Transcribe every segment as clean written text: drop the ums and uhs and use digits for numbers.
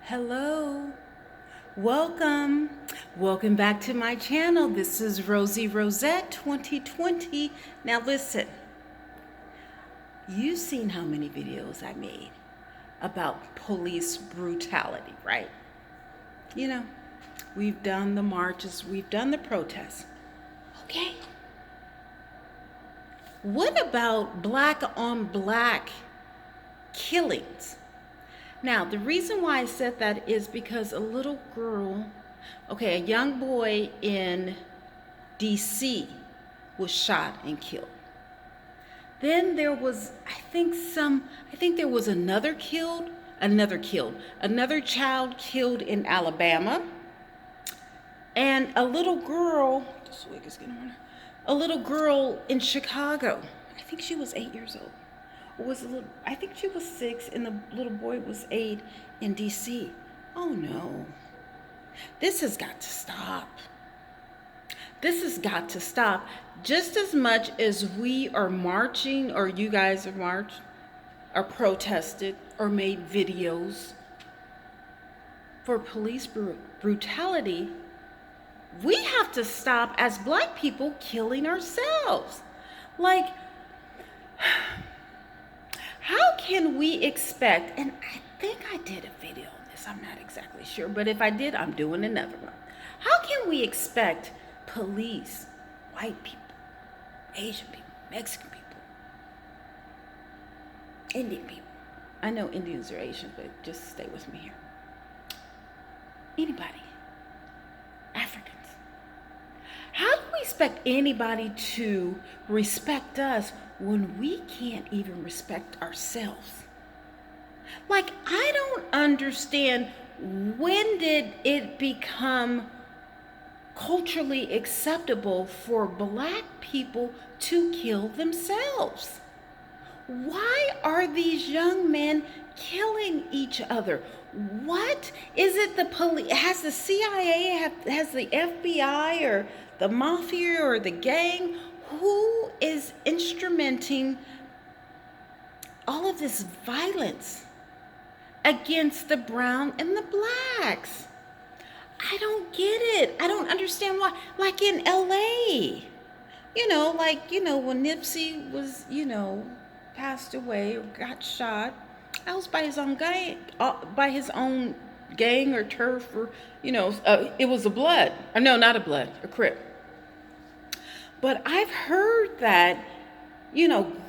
Hello, welcome back to my channel. This is Rosie Rosette 2020. Now listen, you've seen how many videos I made about police brutality, right? You know, we've done the marches, we've done the protests. Okay, what about black on black killings? Now, the reason why I said that is because a little girl, a young boy in DC was shot and killed. Then there was, I think there was another child killed in Alabama. And a little girl, this wig is getting on, a little girl in Chicago. I think she was 8 years old. I think she was 6 and the little boy was 8 in DC. Oh no. This has got to stop. This has got to stop. Just as much as we are marching, or you guys have marched, or protested, or made videos for police brutality, we have to stop as black people killing ourselves. Like, how can we expect, and I think I did a video on this, I'm not exactly sure, but if I did, I'm doing another one. How can we expect police, white people, Asian people, Mexican people, Indian people, I know Indians are Asian, but just stay with me here, anybody, Africans, how do we expect anybody to respect us when we can't even respect ourselves? Like, I don't understand, when did it become culturally acceptable for black people to kill themselves? Why are these young men killing each other? What is it? The police, has the CIA, has the FBI or the mafia or the gang? Who is instrumenting all of this violence against the brown and the blacks? I don't get it. I don't understand why. Like in LA, when Nipsey was, passed away or got shot, I was by his own gang or turf, or, it was a blood. Or no, not a blood, a Crip. But I've heard that,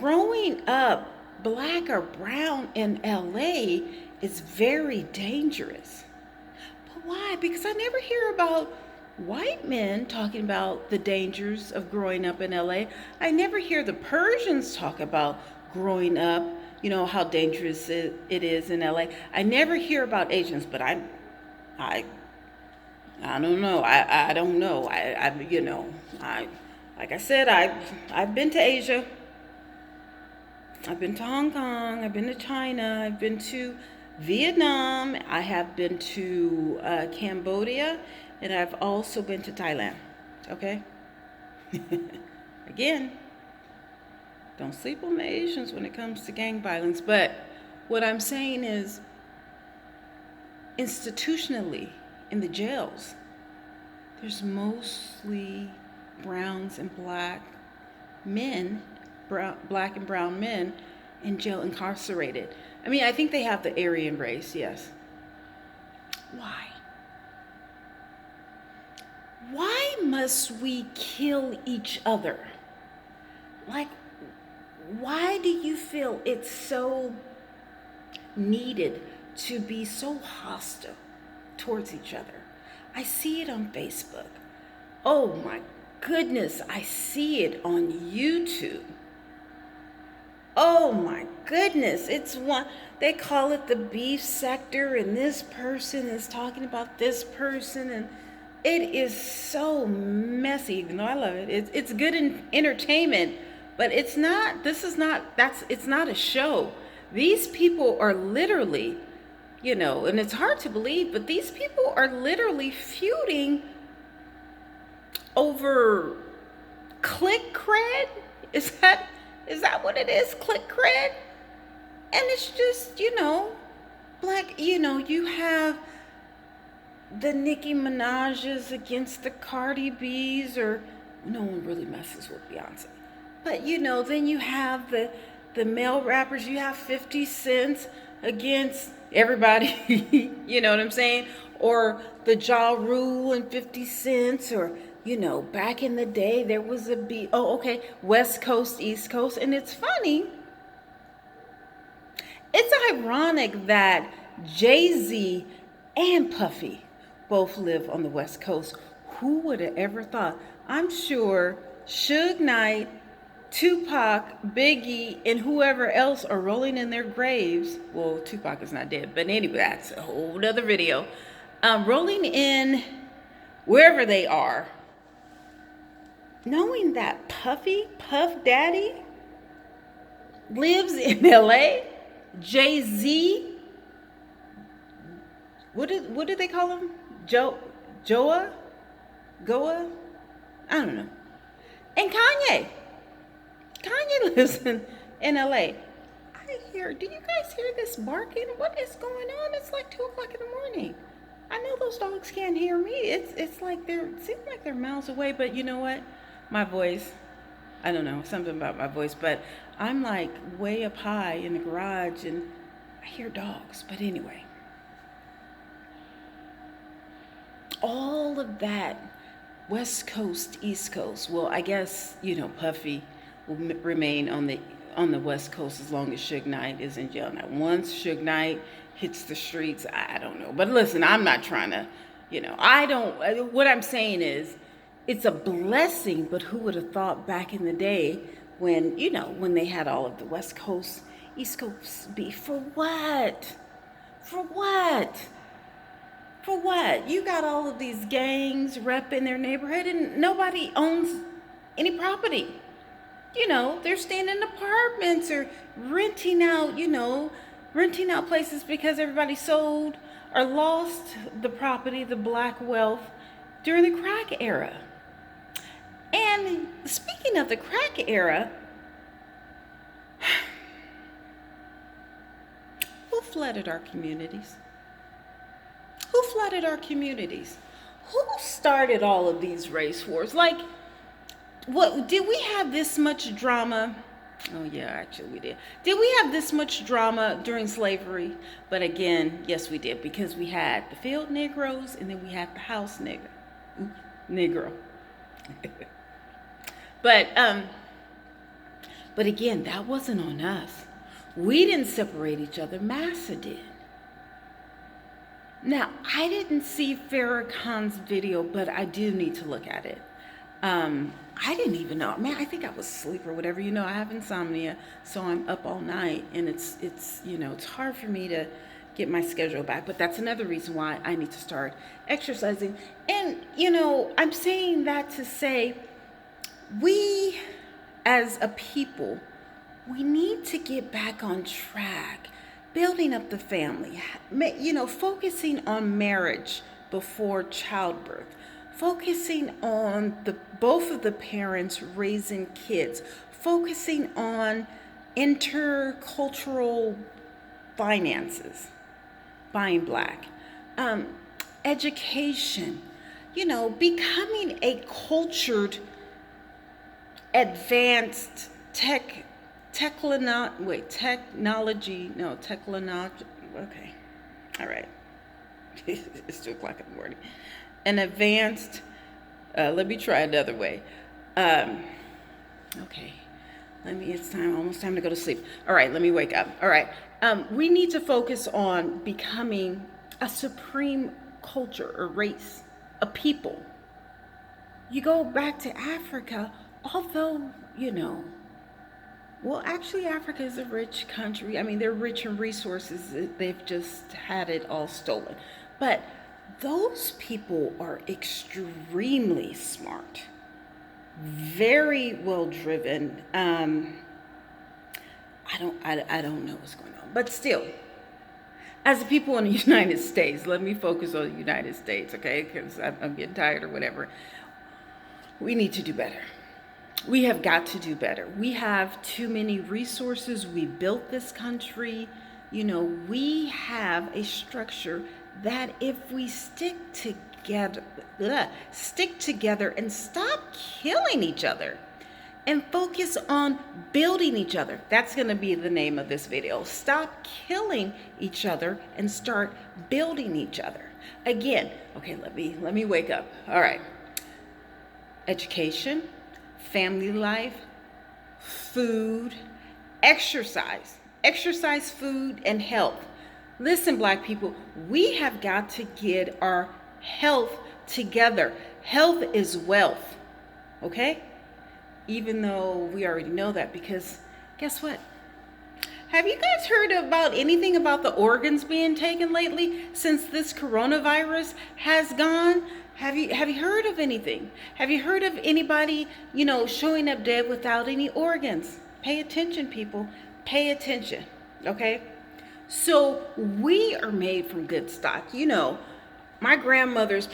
growing up black or brown in LA is very dangerous. But why? Because I never hear about white men talking about the dangers of growing up in LA. I never hear the Persians talk about growing up, how dangerous it is in LA. I never hear about Asians, but I don't know. I don't know. Like I said, I've been to Asia. I've been to Hong Kong. I've been to China. I've been to Vietnam. I have been to Cambodia. And I've also been to Thailand. Okay? Again, don't sleep on the Asians when it comes to gang violence. But what I'm saying is, institutionally, in the jails, there's mostly browns and black men, black and brown men in jail, incarcerated. I mean, I think they have the Aryan race, yes. Why? Why must we kill each other? Like, why do you feel it's so needed to be so hostile towards each other? I see it on Facebook. Oh my goodness, I see it on YouTube. Oh my goodness, they call it the beef sector, and this person is talking about this person, and it is so messy, even though I love it. It's good entertainment, but it's not a show. These people are literally, and it's hard to believe, but these people are literally feuding over click cred. Is that what it is? Click cred? And it's just, black like, you have the Nicki Minaj's against the Cardi B's, or no one really messes with Beyonce. But then you have the male rappers. You have 50 Cent against everybody. You know what I'm saying? Or the Ja Rule and 50 Cent, or back in the day there was a beat. Oh, okay, West Coast, East Coast, and it's funny. It's ironic that Jay-Z and Puffy both live on the West Coast. Who would have ever thought? I'm sure Suge Knight, Tupac, Biggie, and whoever else are rolling in their graves. Well, Tupac is not dead, but anyway, that's a whole other video. Rolling in wherever they are, knowing that Puff Daddy, lives in LA. Jay-Z, what did they call him? Goa? I don't know. And Kanye lives in LA. Do you guys hear this barking? What is going on? It's like 2 o'clock in the morning. I know those dogs can't hear me. It's like it seems like they're miles away, but you know what? My voice, I don't know, something about my voice, but I'm like way up high in the garage and I hear dogs. But anyway, all of that West Coast, East Coast. Well, I guess, Puffy will remain on the West Coast as long as Suge Knight is in jail. Now, once Suge Knight hits the streets, I don't know. But listen, I'm not trying to, what I'm saying is, it's a blessing, but who would have thought back in the day when, when they had all of the West Coast, East Coast beef? For what? For what? For what? You got all of these gangs repping their neighborhood and nobody owns any property. They're staying in apartments or renting out places because everybody sold or lost the property, the black wealth, during the crack era. And speaking of the crack era, who flooded our communities? Who flooded our communities? Who started all of these race wars? Like, what, did we have this much drama? Oh yeah, actually we did. Did we have this much drama during slavery? But again, yes we did, because we had the field Negroes and then we had the house Negro. But again, that wasn't on us. We didn't separate each other. Massa did. Now, I didn't see Farrakhan's video, but I do need to look at it. I didn't even know. Man, I think I was asleep or whatever. I have insomnia, so I'm up all night, and it's hard for me to get my schedule back. But that's another reason why I need to start exercising. And I'm saying that to say, we as a people, we need to get back on track, building up the family, focusing on marriage before childbirth, focusing on both of the parents raising kids, focusing on intercultural finances, buying black, education, becoming a cultured, advanced technology, okay, all right, it's 2 o'clock in the morning, an advanced, let me try another way, okay, it's almost time to go to sleep, all right, let me wake up, all right, we need to focus on becoming a supreme culture or race, a people. You go back to Africa, although, well, actually, Africa is a rich country. I mean, they're rich in resources. They've just had it all stolen. But those people are extremely smart, very well driven. I don't know what's going on, but still, as a people in the United States, let me focus on the United States, okay? Because I'm getting tired or whatever. We need to do better. We have got to do better. We have too many resources. We built this country we have a structure that if we stick together and stop killing each other and focus on building each other. That's going to be the name of this video. Stop killing each other and start building each other. Again, okay, let me wake up. All right. Education, family life, food, exercise, food, and health. Listen, Black people, we have got to get our health together. Health is wealth, okay? Even though we already know that, because guess what? Have you guys heard about anything about the organs being taken lately since this coronavirus has gone? Have you heard of anything? Have you heard of anybody, showing up dead without any organs? Pay attention, people. Pay attention, okay? So we are made from good stock. Both of my grandmothers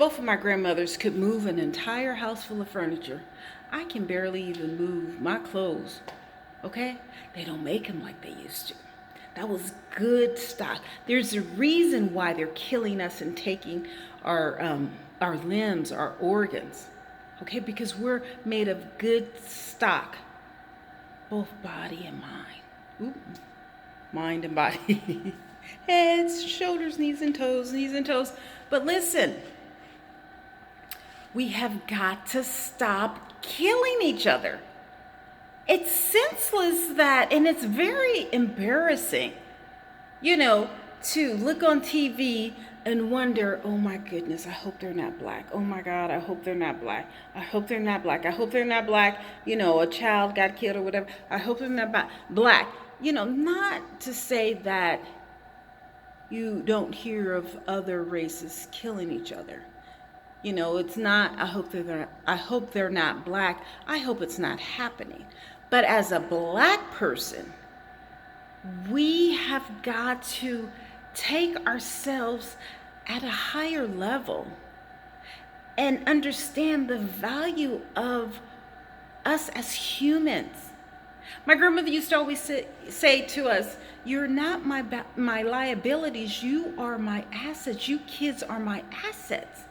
could move an entire house full of furniture. I can barely even move my clothes, okay? They don't make them like they used to. That was good stock. There's a reason why they're killing us and taking our limbs, our organs, okay? Because we're made of good stock, both body and mind. Ooh. Mind and body. Heads, shoulders, knees and toes. But listen, we have got to stop killing each other. It's senseless and it's very embarrassing, to look on TV and wonder, oh my goodness, I hope they're not Black. Oh my God, I hope they're not Black. I hope they're not Black. I hope they're not Black. A child got killed or whatever. I hope they're not Black. Not to say that you don't hear of other races killing each other. It's not, I hope they're not Black. I hope it's not happening. But as a Black person, we have got to take ourselves at a higher level and understand the value of us as humans. My grandmother used to always say to us, you're not my liabilities, you are my assets. You kids are my assets.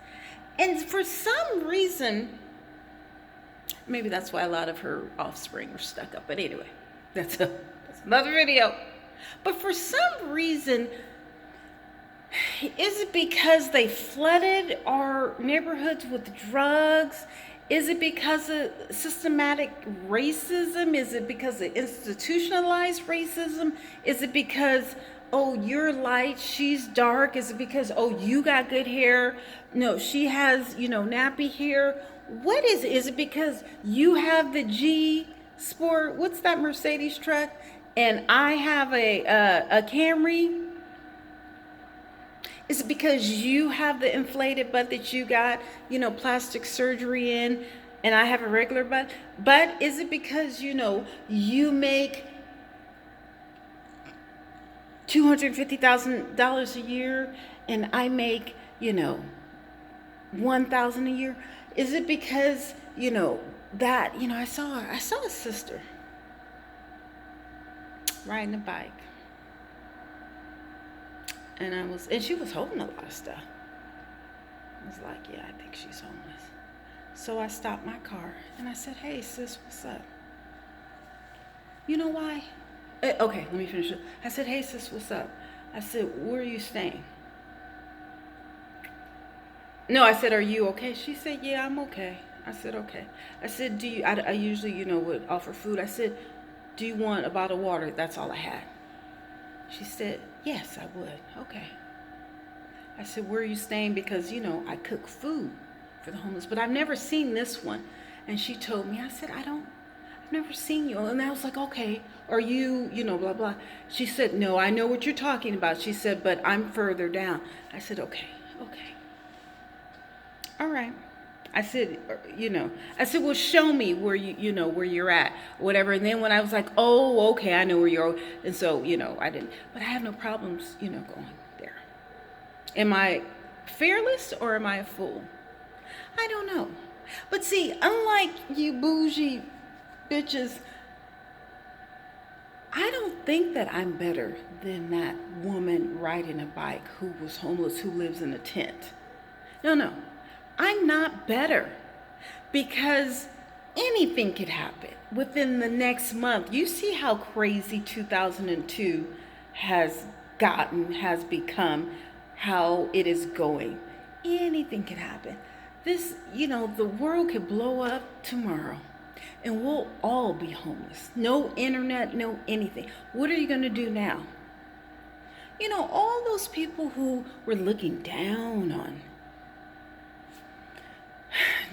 And for some reason, maybe that's why a lot of her offspring are stuck up. But anyway, that's another video. But for some reason, is it because they flooded our neighborhoods with drugs? Is it because of systematic racism? Is it because of institutionalized racism? Is it because, oh, you're light, she's dark? Is it because, oh, you got good hair? No, she has, nappy hair. What is it? Is it because you have the G Sport, what's that Mercedes truck? And I have a Camry? Is it because you have the inflated butt that you got, plastic surgery in, and I have a regular butt? But is it because, you make $250,000 a year and I make, $1,000 a year? Is it because, that, I saw a sister riding a bike. And she was holding a lot of stuff. I was like, yeah, I think she's homeless. So I stopped my car and I said, hey sis, what's up? You know why? Okay, let me finish it. I said, hey sis, what's up? I said, where are you staying? No, I said, are you okay? She said, yeah, I'm okay. I said, okay. I said, I usually, would offer food. I said, do you want a bottle of water? That's all I had. She said, yes, I would. Okay. I said, where are you staying? Because, I cook food for the homeless, but I've never seen this one. And she told me, I said, I've never seen you. And I was like, okay, are you, blah, blah. She said, no, I know what you're talking about. She said, but I'm further down. I said, okay. All right. I said, well, show me where where you're at, whatever. And then when I was like, oh, okay, I know where you're, and so, I didn't, but I have no problems, going there. Am I fearless or am I a fool? I don't know. But see, unlike you bougie bitches, I don't think that I'm better than that woman riding a bike who was homeless, who lives in a tent. No. I'm not better because anything could happen within the next month. You see how crazy 2002 has become, how it is going. Anything could happen. The world could blow up tomorrow and we'll all be homeless. No internet, no anything. What are you going to do now? All those people who were looking down on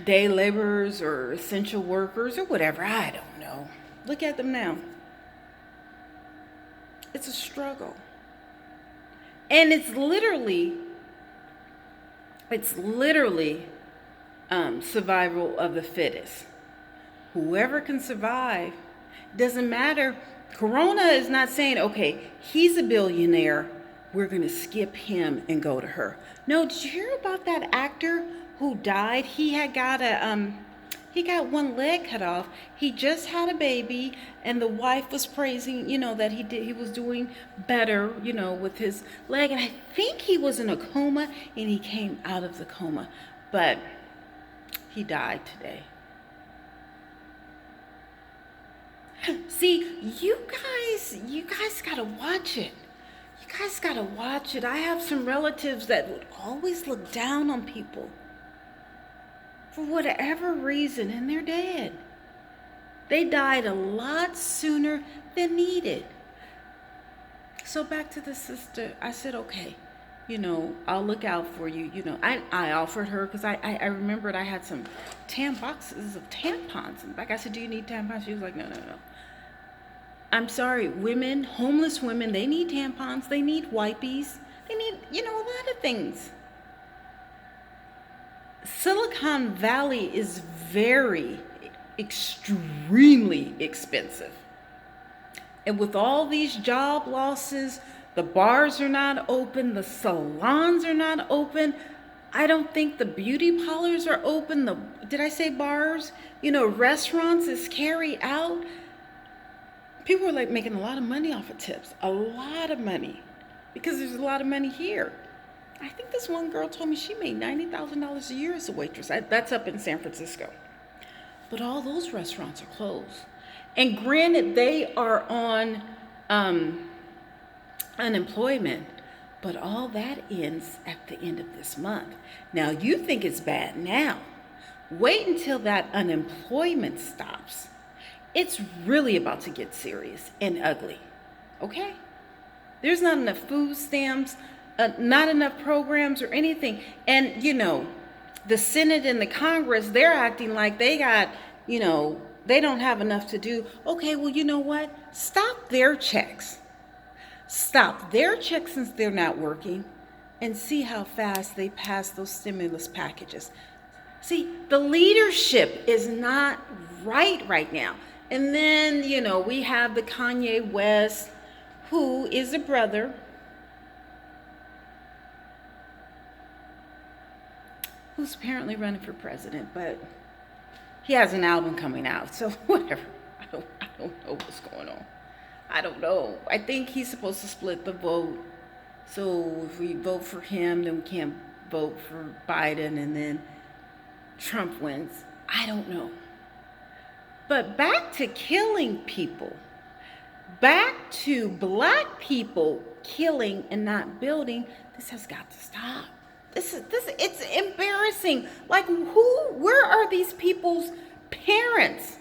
day laborers or essential workers or whatever, I don't know. Look at them now. It's a struggle. And it's literally survival of the fittest. Whoever can survive, doesn't matter. Corona is not saying, okay, he's a billionaire, we're going to skip him and go to her. No, did you hear about that actor who died? He got one leg cut off. He just had a baby, and the wife was praising, that he was doing better, with his leg. And I think he was in a coma, and he came out of the coma, but he died today. See, you guys gotta watch it. You guys gotta watch it. I have some relatives that would always look down on people for whatever reason, and they're dead. They died a lot sooner than needed. So back to the sister, I said, okay, I'll look out for you. I offered her, because I remembered I had some boxes of tampons. And I said, do you need tampons? She was like, no. I'm sorry, homeless women, they need tampons, they need wipies, they need, a lot of things. Silicon Valley is extremely expensive. And with all these job losses, the bars are not open, the salons are not open. I don't think the beauty parlors are open. Did I say bars? Restaurants is carry out. People are making a lot of money off of tips. A lot of money. Because there's a lot of money here. I think this one girl told me she made $90,000 a year as a waitress. That's up in San Francisco. But all those restaurants are closed. And granted, they are on unemployment. But all that ends at the end of this month. Now, you think it's bad now. Wait until that unemployment stops. It's really about to get serious and ugly, okay? There's not enough food stamps, not enough programs or anything. And, the Senate and the Congress, they're acting like they got, they don't have enough to do. Okay, well, you know what? Stop their checks. Stop their checks since they're not working, and see how fast they pass those stimulus packages. See, the leadership is not right now. And then, we have the Kanye West, who is a brother, who's apparently running for president, but he has an album coming out, so whatever. I don't know what's going on. I don't know. I think he's supposed to split the vote. So if we vote for him, then we can't vote for Biden, and then Trump wins. I don't know. But back to killing people, back to black people killing and not building, this has got to stop. It's embarrassing. Where are these people's parents?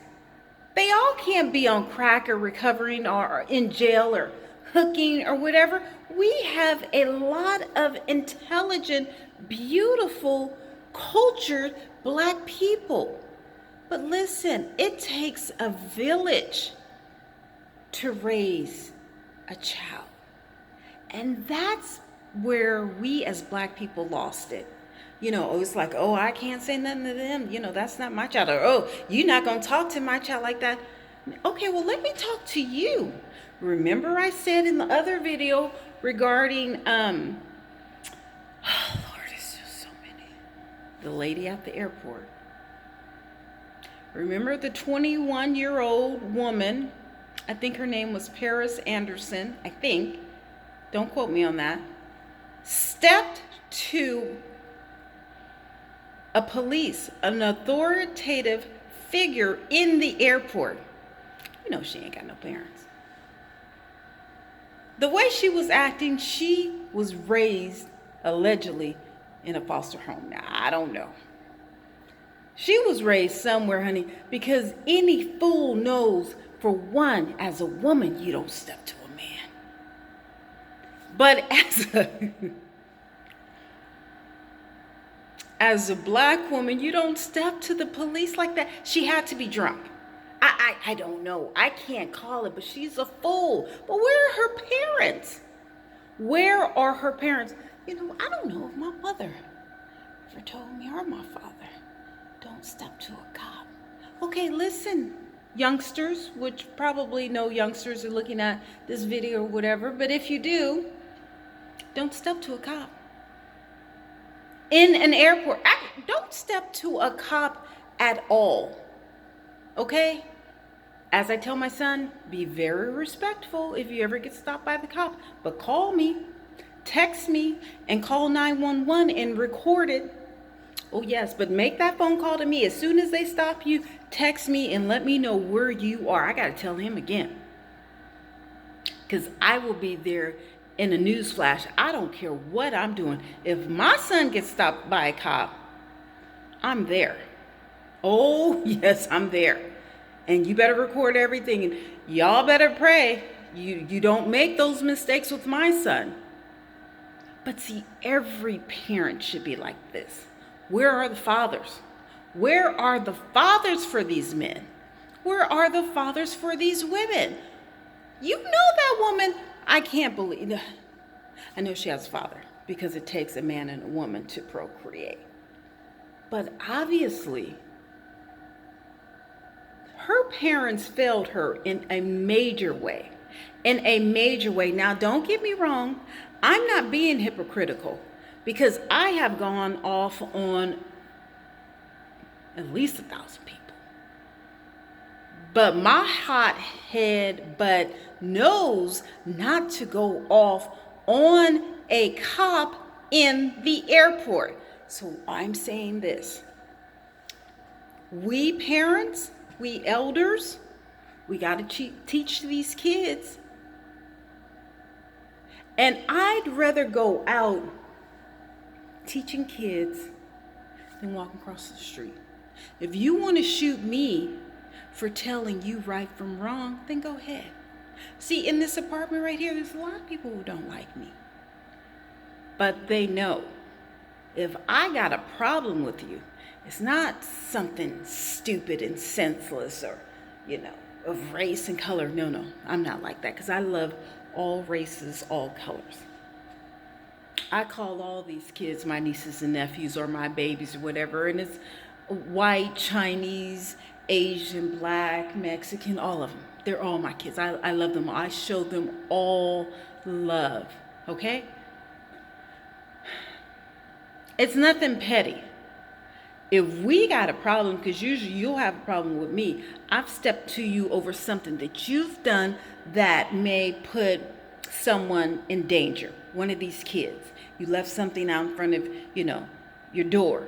They all can't be on crack or recovering or in jail or hooking or whatever. We have a lot of intelligent, beautiful, cultured black people. But listen, it takes a village to raise a child. And that's where we as black people lost it. It's like, oh, I can't say nothing to them. That's not my child. Or, oh, you're not going to talk to my child like that. Okay, well, let me talk to you. Remember I said in the other video regarding, oh, Lord, it's just so many. The lady at the airport. Remember the 21-year-old woman I think her name was Paris Anderson, I think, don't quote me on that, stepped to a police, an authoritative figure in the airport. You know she ain't got no parents. The way she was acting, she was raised allegedly in a foster home. Now, I don't know. She was raised somewhere, honey, because any fool knows, for one, as a woman, you don't step to a man. But as a black woman, you don't step to the police like that. She had to be drunk. I don't know. I can't call it, but she's a fool. But where are her parents? Where are her parents? You know, I don't know if my mother ever told me, or my father, don't step to a cop. Okay, listen, youngsters, which probably no youngsters are looking at this video or whatever, but if you do, don't step to a cop. In an airport, don't step to a cop at all. Okay? As I tell my son, be very respectful if you ever get stopped by the cop. But call me, text me, and call 911 and record it. Oh yes, but make that phone call to me. As soon as they stop you, text me and let me know where you are. I got to tell him again. Because I will be there in a news flash. I don't care what I'm doing. If my son gets stopped by a cop, I'm there. Oh yes, I'm there. And you better record everything, and y'all better pray you don't make those mistakes with my son. But see, every parent should be like this. Where are the fathers? Where are the fathers for these men? Where are the fathers for these women? You know that woman, I can't believe. I know she has a father, because it takes a man and a woman to procreate. But obviously, her parents failed her in a major way. In a major way. Now, don't get me wrong. I'm not being hypocritical, because I have gone off on at least 1,000 people. But my hot head butt knows not to go off on a cop in the airport. So I'm saying this. We parents, we elders, we got to teach these kids. And I'd rather go out teaching kids than walking across the street. If you want to shoot me for telling you right from wrong, then go ahead. See, in this apartment right here, there's a lot of people who don't like me. But they know if I got a problem with you, it's not something stupid and senseless or, of race and color. No, I'm not like that, because I love all races, all colors. I call all these kids my nieces and nephews, or my babies, or whatever, and it's white, Chinese, Asian, black, Mexican, all of them. They're all my kids. I love them all. I show them all love, okay? It's nothing petty. If we got a problem, because usually you'll have a problem with me, I've stepped to you over something that you've done that may put someone in danger. One of these kids. You left something out in front of, your door.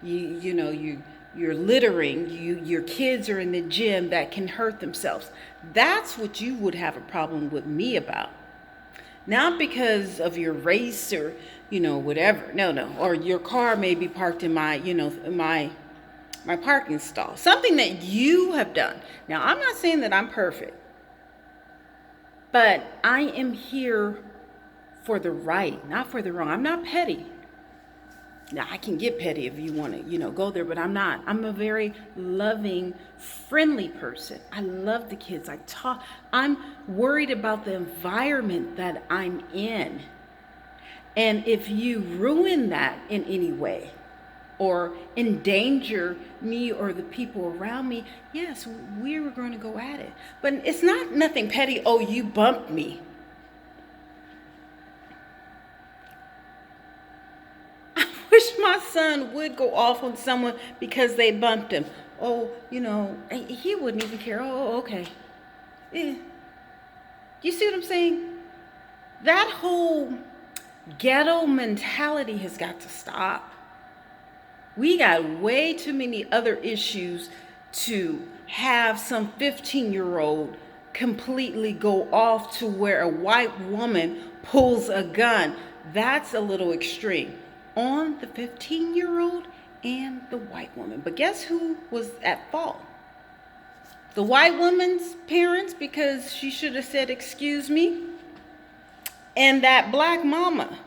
You're littering. Your kids are in the gym that can hurt themselves. That's what you would have a problem with me about. Not because of your race or, whatever. No. Or your car may be parked in my parking stall. Something that you have done. Now, I'm not saying that I'm perfect. But I am here for the right, not for the wrong. I'm not petty. Now, I can get petty if you want to, go there, but I'm not. I'm a very loving, friendly person. I love the kids. I'm worried about the environment that I'm in. And if you ruin that in any way or endanger me or the people around me, yes, we're going to go at it. But it's not nothing petty. Oh, you bumped me. I wish my son would go off on someone because they bumped him. Oh, he wouldn't even care. Oh, okay. Eh, you see what I'm saying? That whole ghetto mentality has got to stop. We got way too many other issues to have some 15-year-old completely go off to where a white woman pulls a gun. That's a little extreme on the 15-year-old and the white woman. But guess who was at fault? The white woman's parents, because she should have said, "Excuse me," and that black mama.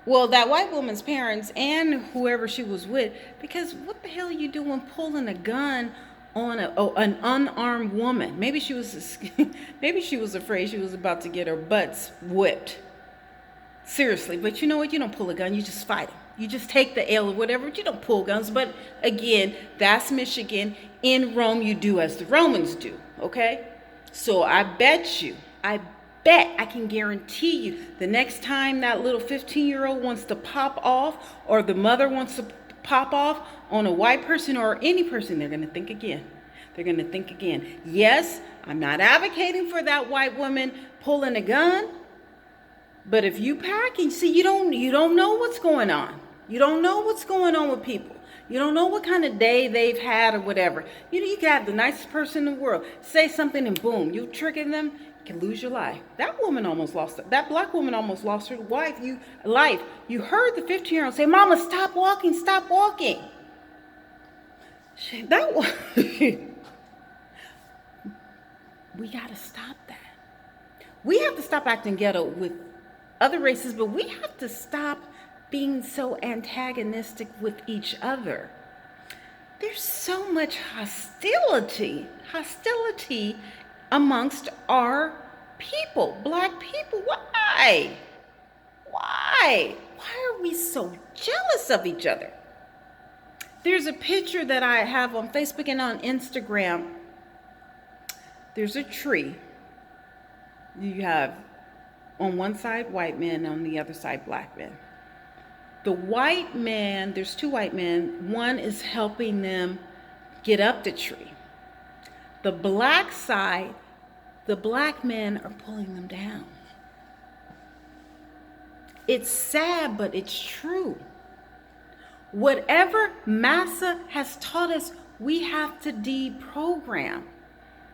Well, that white woman's parents and whoever she was with, because what the hell are you doing pulling a gun on an unarmed woman? Maybe she was maybe she was afraid she was about to get her butts whipped. Seriously, but you know what? You don't pull a gun, you just fight them. You just take the L or whatever. You don't pull guns. But again, that's Michigan. In Rome, you do as the Romans do. Okay? So I bet, I can guarantee you, the next time that little 15-year-old wants to pop off, or the mother wants to pop off on a white person or any person, they're going to think again. They're going to think again. Yes, I'm not advocating for that white woman pulling a gun, but if you packing, see, you don't know what's going on. You don't know what's going on with people. You don't know what kind of day they've had or whatever. You can have the nicest person in the world say something and boom, you trigger them, you can lose your life. That black woman almost lost her life. You heard the 15-year-old say, "Mama, stop walking, stop walking." That was we got to stop that. We have to stop acting ghetto with other races, but we have to stop being so antagonistic with each other. There's so much hostility amongst our people, black people. Why? Why are we so jealous of each other? There's a picture that I have on Facebook and on Instagram. There's a tree. You have on one side white men, on the other side black men. The white man, there's two white men. One is helping them get up the tree. The black side, the black men are pulling them down. It's sad, but it's true. Whatever massa has taught us, we have to deprogram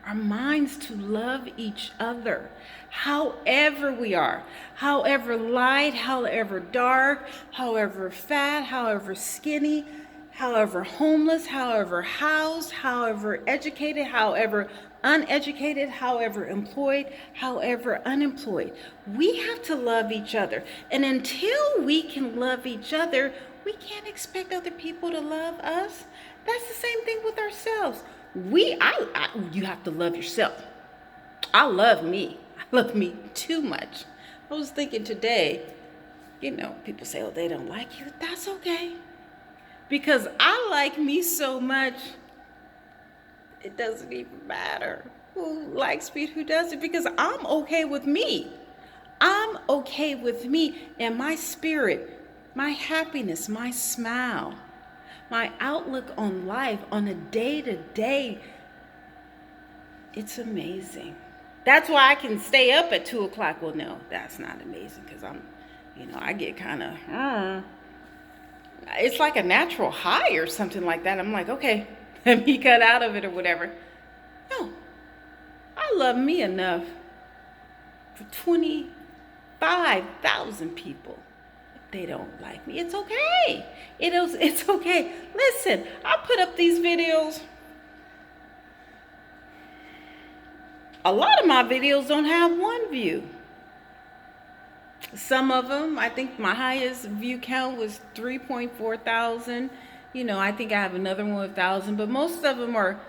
our minds to love each other, however we are, however light, however dark, however fat, however skinny, however homeless, however housed, however educated, however uneducated, however employed, however unemployed. We have to love each other. And until we can love each other, we can't expect other people to love us. That's the same thing with ourselves. You have to love yourself. I love me. I love me too much. I was thinking today, people say, "Oh, they don't like you." That's okay. Because I like me so much, it doesn't even matter who likes me, who doesn't, because I'm okay with me. I'm okay with me and my spirit, my happiness, my smile, my outlook on life on a day-to-day. It's amazing. That's why I can stay up at 2:00. Well, no, that's not amazing, because I get kind of, it's like a natural high or something like that. I'm like, okay, let me cut out of it or whatever. No, I love me enough for 25,000 people. They don't like me. It's okay. It's okay. Listen, I put up these videos. A lot of my videos don't have one view. Some of them, I think my highest view count was 3.4 thousand. I think I have another one with 1,000, but most of them are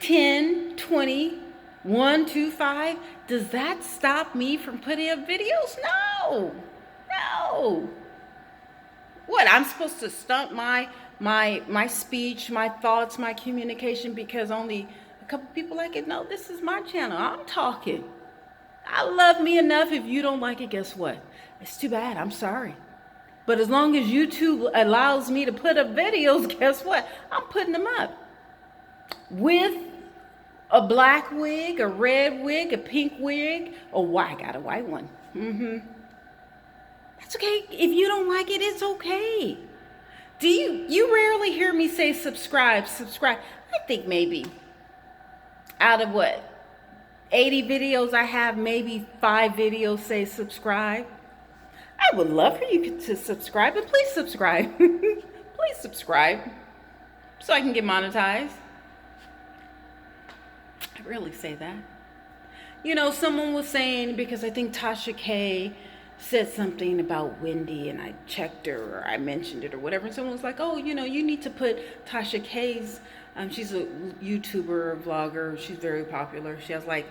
10, 20, 1, 2, 5. Does that stop me from putting up videos? No. What, I'm supposed to stunt my speech, my thoughts, my communication because only a couple people like it? No, this is my channel. I'm talking. I love me enough. If you don't like it, guess what? It's too bad. I'm sorry. But as long as YouTube allows me to put up videos, guess what? I'm putting them up with A black wig, a red wig, a pink wig. Oh, I got a white one. That's okay. If you don't like it, it's okay. You rarely hear me say subscribe, subscribe. I think maybe out of what, 80 videos I have, maybe 5 videos say subscribe. I would love for you to subscribe, and please subscribe. Please subscribe so I can get monetized. I rarely say that. You know, someone was saying, because I think Tasha K said something about Wendy, and I checked her, or I mentioned it or whatever, and someone was like, oh, you know, you need to put Tasha K's, she's a YouTuber, vlogger, she's very popular, she has like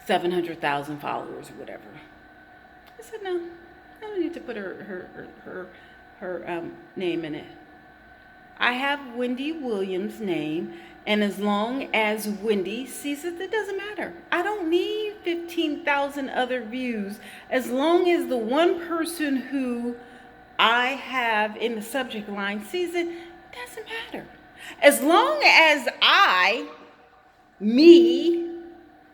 700,000 followers or whatever. I said, no, I don't need to put her name in it. I have Wendy Williams' name, and as long as Wendy sees it, it doesn't matter. I don't need 15,000 other views. As long as the one person who I have in the subject line sees it, it doesn't matter. As long as me,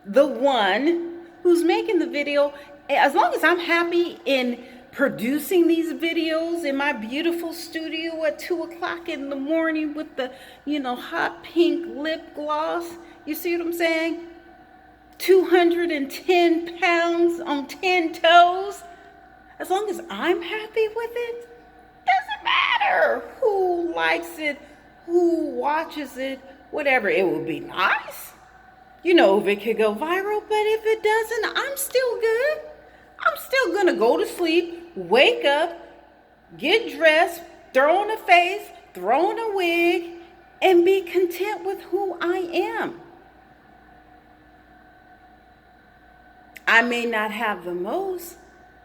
the one who's making the video, as long as I'm happy in producing these videos in my beautiful studio at 2 o'clock in the morning with the, hot pink lip gloss. You see what I'm saying? 210 pounds on 10 toes. As long as I'm happy with it, doesn't matter who likes it, who watches it, whatever. It would be nice, if it could go viral, but if it doesn't, I'm still good. I'm still gonna go to sleep, wake up, get dressed, throw on a face, throw on a wig, and be content with who I am. I may not have the most,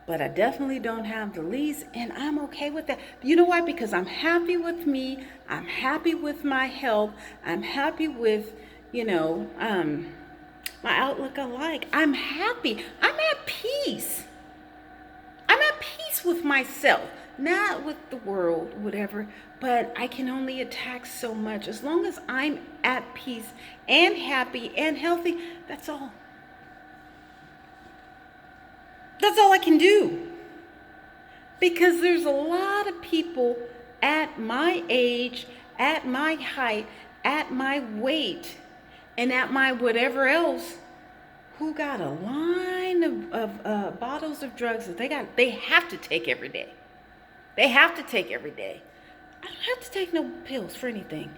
but I definitely don't have the least, and I'm okay with that. You know why? Because I'm happy with me, I'm happy with my health, I'm happy with, my outlook alike. I'm happy. I'm at peace. I'm at peace with myself, not with the world, whatever, but I can only attack so much. As long as I'm at peace and happy and healthy, that's all. That's all I can do. Because there's a lot of people at my age, at my height, at my weight, and at my whatever else, who got a line of bottles of drugs that they have to take every day. They have to take every day. I don't have to take no pills for anything.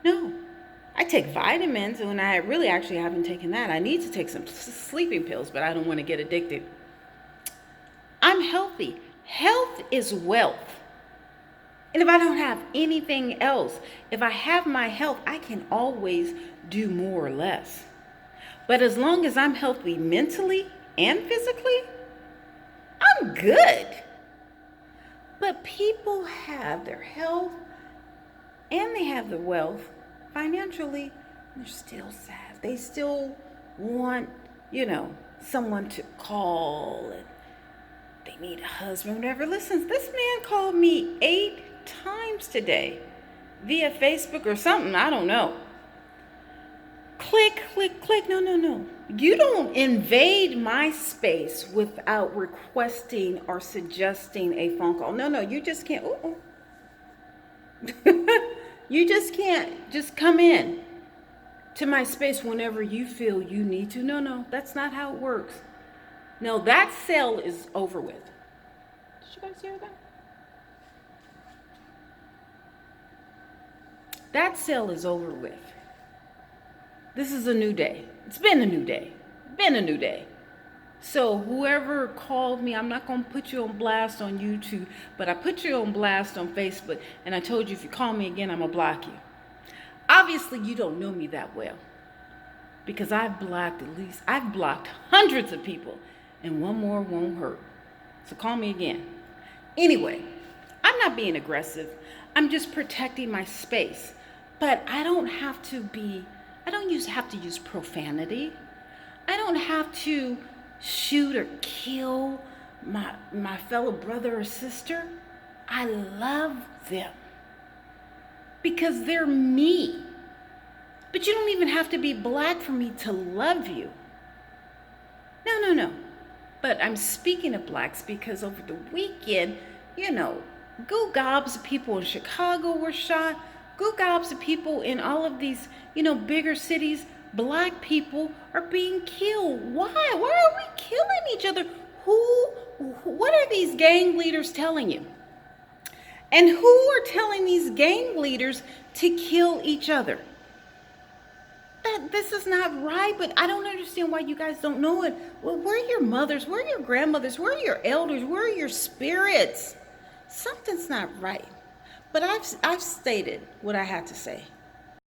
No. I take vitamins, and I really actually haven't taken that. I need to take some sleeping pills, but I don't want to get addicted. I'm healthy. Health is wealth. And if I don't have anything else, if I have my health, I can always do more or less. But as long as I'm healthy mentally and physically, I'm good. But people have their health and they have the wealth financially, and they're still sad. They still want, someone to call, and they need a husband, whatever. Listen, this man called me 8 times today via Facebook or something. I don't know. Click, click, click. No. You don't invade my space without requesting or suggesting a phone call. No, you just can't. You just can't just come in to my space whenever you feel you need to. No, that's not how it works. No, that sale is over with. Did you guys hear that? That sale is over with. This is a new day. It's been a new day. So whoever called me, I'm not going to put you on blast on YouTube, but I put you on blast on Facebook, and I told you if you call me again, I'm going to block you. Obviously, you don't know me that well, because I've blocked hundreds of people, and one more won't hurt. So call me again. Anyway, I'm not being aggressive. I'm just protecting my space. But I don't have to use profanity. I don't have to shoot or kill my fellow brother or sister. I love them because they're me. But you don't even have to be black for me to love you. No, no, no. But I'm speaking of blacks because over the weekend, goo gobs of people in Chicago were shot. Goo gobs of people in all of these, bigger cities. Black people are being killed. Why? Why are we killing each other? What are these gang leaders telling you? And who are telling these gang leaders to kill each other? That this is not right, but I don't understand why you guys don't know it. Well, where are your mothers? Where are your grandmothers? Where are your elders? Where are your spirits? Something's not right. But I've stated what I had to say.